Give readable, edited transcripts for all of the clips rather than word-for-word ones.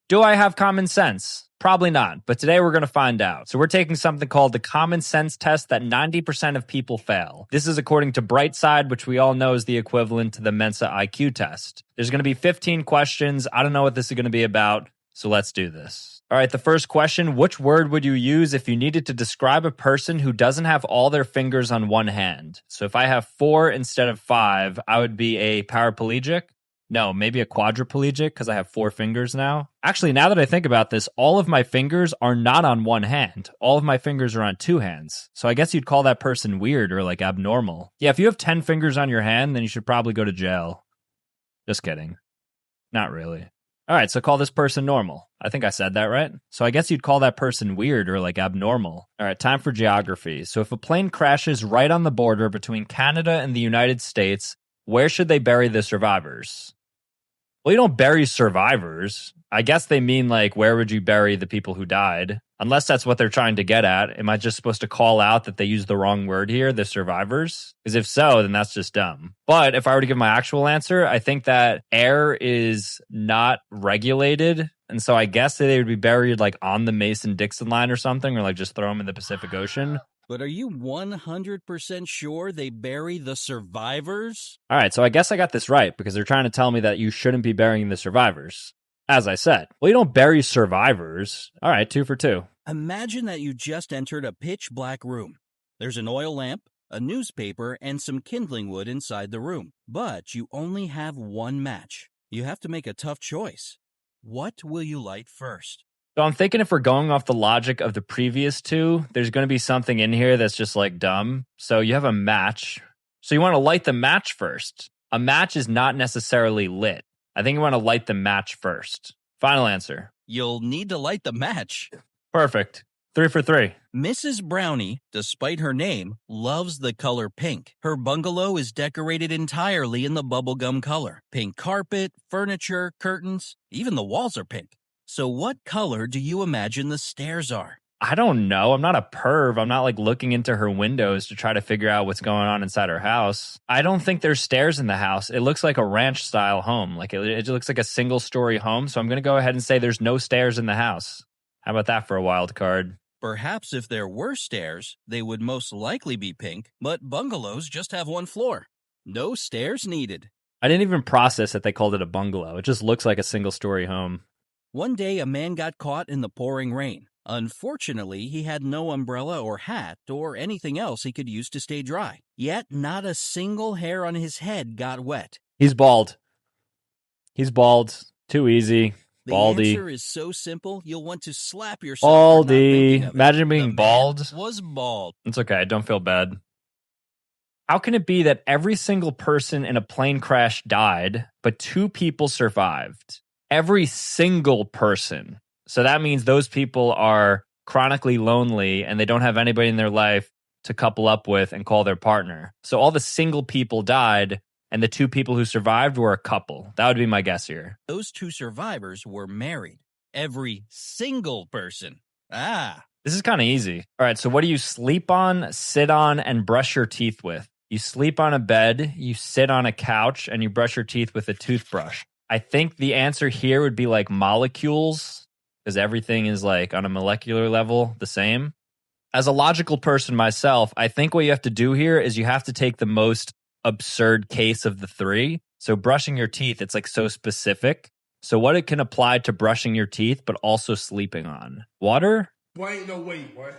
Do I have common sense? Probably not, but today we're going to find out. So we're taking something called the common sense test that 90% of people fail. This is according to Brightside, which we all know is the equivalent to the Mensa IQ test. There's going to be 15 questions. I don't know what this is going to be about, so let's do this. All right, the first question, which word would you use if you needed to describe a person who doesn't have all their fingers on one hand? So if I have 4 instead of 5, I would be a paraplegic. No, maybe a quadriplegic because I have 4 fingers now. Actually, now that I think about this, all of my fingers are not on one hand. All of my fingers are on 2 hands. So I guess you'd call that person weird or like abnormal. Yeah, if you have 10 fingers on your hand, then you should probably go to jail. Just kidding. Not really. All right, so call this person normal. I think I said that right. So I guess you'd call that person weird or like abnormal. All right, time for geography. So if a plane crashes right on the border between Canada and the United States, where should they bury the survivors? Well, you don't bury survivors. I guess they mean like, where would you bury the people who died? Unless that's what they're trying to get at. Am I just supposed to call out that they used the wrong word here, the survivors? Because if so, then that's just dumb. But if I were to give my actual answer, I think that air is not regulated. And so I guess that they would be buried like on the Mason-Dixon line or something, or like just throw them in the Pacific Ocean. But are you 100% sure they bury the survivors? All right, so I guess I got this right because they're trying to tell me that you shouldn't be burying the survivors. As I said, well, you don't bury survivors. All right, 2 for 2. Imagine that you just entered a pitch black room. There's an oil lamp, a newspaper, and some kindling wood inside the room. But you only have one match. You have to make a tough choice. What will you light first? So I'm thinking if we're going off the logic of the previous 2, there's going to be something in here that's just like dumb. So you have a match. So you want to light the match first. A match is not necessarily lit. I think you want to light the match first. Final answer. You'll need to light the match. Perfect. 3 for 3. Mrs. Brownie, despite her name, loves the color pink. Her bungalow is decorated entirely in the bubblegum color. Pink carpet, furniture, curtains, even the walls are pink. So what color do you imagine the stairs are? I don't know. I'm not a perv. I'm not like looking into her windows to try to figure out what's going on inside her house. I don't think there's stairs in the house. It looks like a ranch style home. Like it looks like a single story home. So I'm going to go ahead and say there's no stairs in the house. How about that for a wild card? Perhaps if there were stairs, they would most likely be pink, but bungalows just have 1 floor. No stairs needed. I didn't even process that they called it a bungalow. It just looks like a single story home. One day, a man got caught in the pouring rain. Unfortunately, he had no umbrella or hat or anything else he could use to stay dry. Yet, not a single hair on his head got wet. He's bald. He's bald. Too easy. Baldy. The answer is so simple, you'll want to slap yourself. Baldy. Imagine being bald. Was bald. It's okay. Don't feel bad. How can it be that every single person in a plane crash died, but 2 people survived? Every single person. So that means those people are chronically lonely and they don't have anybody in their life to couple up with and call their partner. So all the single people died and the 2 people who survived were a couple. That would be my guess here. Those 2 survivors were married. Every single person. This is kind of easy. All right, so what do you sleep on, sit on, and brush your teeth with? You sleep on a bed, you sit on a couch, and you brush your teeth with a toothbrush. I think the answer here would be like molecules, because everything is like on a molecular level the same. As a logical person myself, I think what you have to do here is you have to take the most absurd case of the 3. So brushing your teeth, it's like so specific. So what it can apply to brushing your teeth, but also sleeping on? Water? Boy, ain't no way, boy.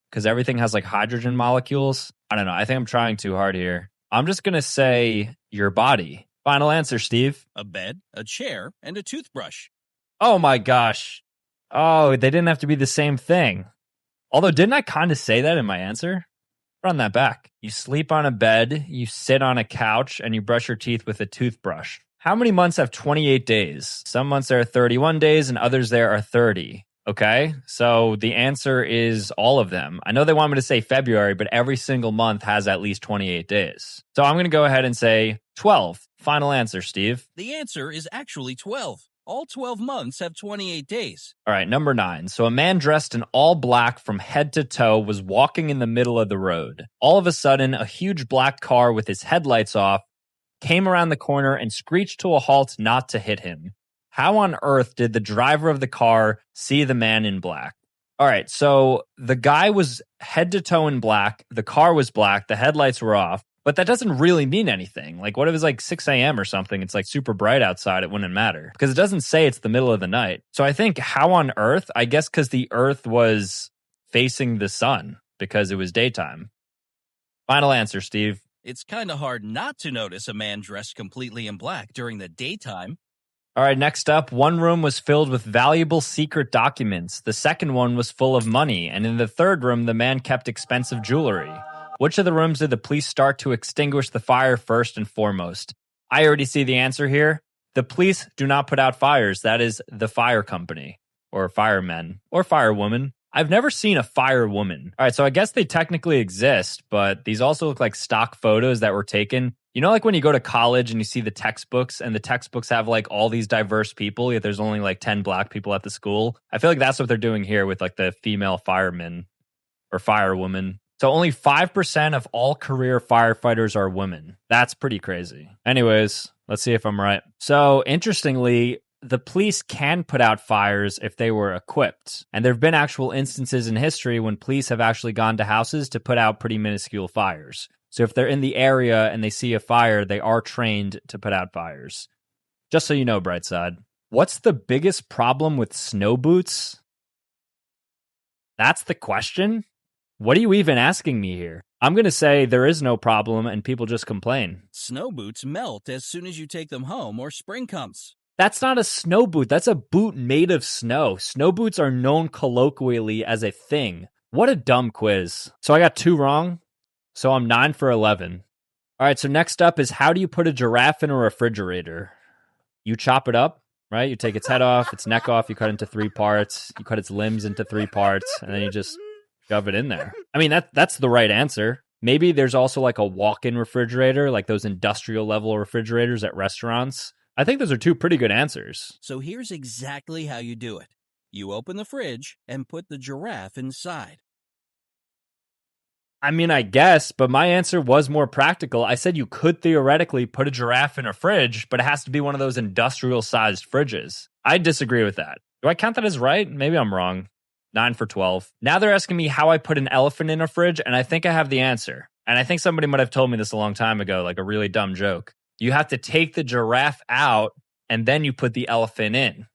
Because everything has like hydrogen molecules. I don't know. I think I'm trying too hard here. I'm just going to say your body. Final answer, Steve. A bed, a chair, and a toothbrush. Oh my gosh. Oh, they didn't have to be the same thing. Although, didn't I kind of say that in my answer? Run that back. You sleep on a bed, you sit on a couch, and you brush your teeth with a toothbrush. How many months have 28 days? Some months there are 31 days and others there are 30. Okay, so the answer is all of them. I know they want me to say February, but every single month has at least 28 days. So I'm going to go ahead and say 12. Final answer, Steve. The answer is actually 12. All 12 months have 28 days. All right, number 9. So a man dressed in all black from head to toe was walking in the middle of the road. All of a sudden, a huge black car with its headlights off came around the corner and screeched to a halt not to hit him. How on earth did the driver of the car see the man in black? All right, so the guy was head to toe in black. The car was black. The headlights were off. But that doesn't really mean anything. Like, what if it's like 6 a.m. or something? It's like super bright outside. It wouldn't matter because it doesn't say it's the middle of the night. So I think how on earth? I guess because the earth was facing the sun because it was daytime. Final answer, Steve. It's kind of hard not to notice a man dressed completely in black during the daytime. All right, next up, one room was filled with valuable secret documents. The second one was full of money. And in the third room, the man kept expensive jewelry. Which of the rooms did the police start to extinguish the fire first and foremost? I already see the answer here. The police do not put out fires. That is the fire company or firemen or firewoman. I've never seen a firewoman. All right, so I guess they technically exist, but these also look like stock photos that were taken. You know, like when you go to college and you see the textbooks and the textbooks have like all these diverse people, yet there's only like 10 black people at the school. I feel like that's what they're doing here with like the female firemen or firewoman. So only 5% of all career firefighters are women. That's pretty crazy. Anyways, let's see if I'm right. So interestingly, the police can put out fires if they were equipped. And there have been actual instances in history when police have actually gone to houses to put out pretty minuscule fires. So if they're in the area and they see a fire, they are trained to put out fires. Just so you know, Brightside. What's the biggest problem with snow boots? That's the question? What are you even asking me here? I'm going to say there is no problem and people just complain. Snow boots melt as soon as you take them home or spring comes. That's not a snow boot. That's a boot made of snow. Snow boots are known colloquially as a thing. What a dumb quiz. So I got 2 wrong. So I'm 9 for 11. All right, so next up is how do you put a giraffe in a refrigerator? You chop it up, right? You take its head off, its neck off, you cut it into 3 parts, you cut its limbs into 3 parts, and then you just shove it in there. I mean, that's the right answer. Maybe there's also like a walk-in refrigerator, like those industrial level refrigerators at restaurants. I think those are 2 pretty good answers. So here's exactly how you do it. You open the fridge and put the giraffe inside. I mean, I guess, but my answer was more practical. I said you could theoretically put a giraffe in a fridge, but it has to be one of those industrial-sized fridges. I disagree with that. Do I count that as right? Maybe I'm wrong. 9 for 12. Now they're asking me how I put an elephant in a fridge, and I think I have the answer. And I think somebody might have told me this a long time ago, like a really dumb joke. You have to take the giraffe out, and then you put the elephant in.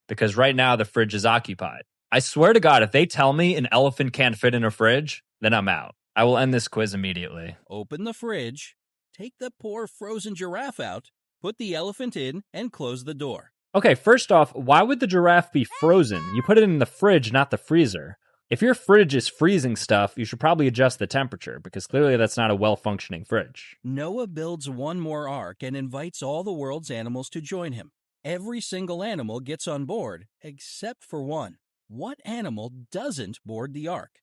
Because right now the fridge is occupied. I swear to God, if they tell me an elephant can't fit in a fridge, then I'm out. I will end this quiz immediately. Open the fridge, take the poor frozen giraffe out, put the elephant in, and close the door. Okay, first off, why would the giraffe be frozen? You put it in the fridge, not the freezer. If your fridge is freezing stuff, you should probably adjust the temperature, because clearly that's not a well-functioning fridge. Noah builds one more ark and invites all the world's animals to join him. Every single animal gets on board, except for one. What animal doesn't board the ark?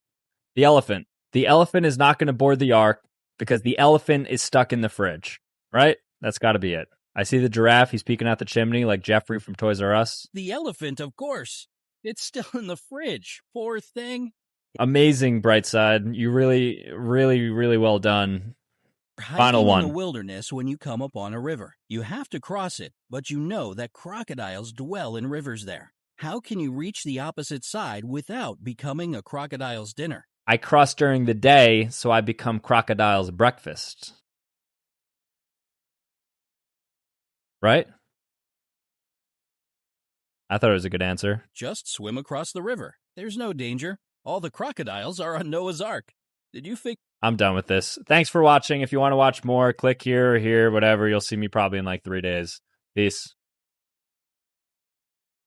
The elephant. The elephant is not going to board the ark because the elephant is stuck in the fridge, right? That's got to be it. I see the giraffe. He's peeking out the chimney like Jeffrey from Toys R Us. The elephant, of course. It's still in the fridge. Poor thing. Amazing, Brightside. You really, really, really well done. Final one. In the wilderness when you come upon a river. You have to cross it, but you know that crocodiles dwell in rivers there. How can you reach the opposite side without becoming a crocodile's dinner? I cross during the day, so I become crocodile's breakfast. Right? I thought it was a good answer. Just swim across the river. There's no danger. All the crocodiles are on Noah's Ark. Did you think? I'm done with this. Thanks for watching. If you want to watch more, click here or here, whatever. You'll see me probably in like 3 days. Peace.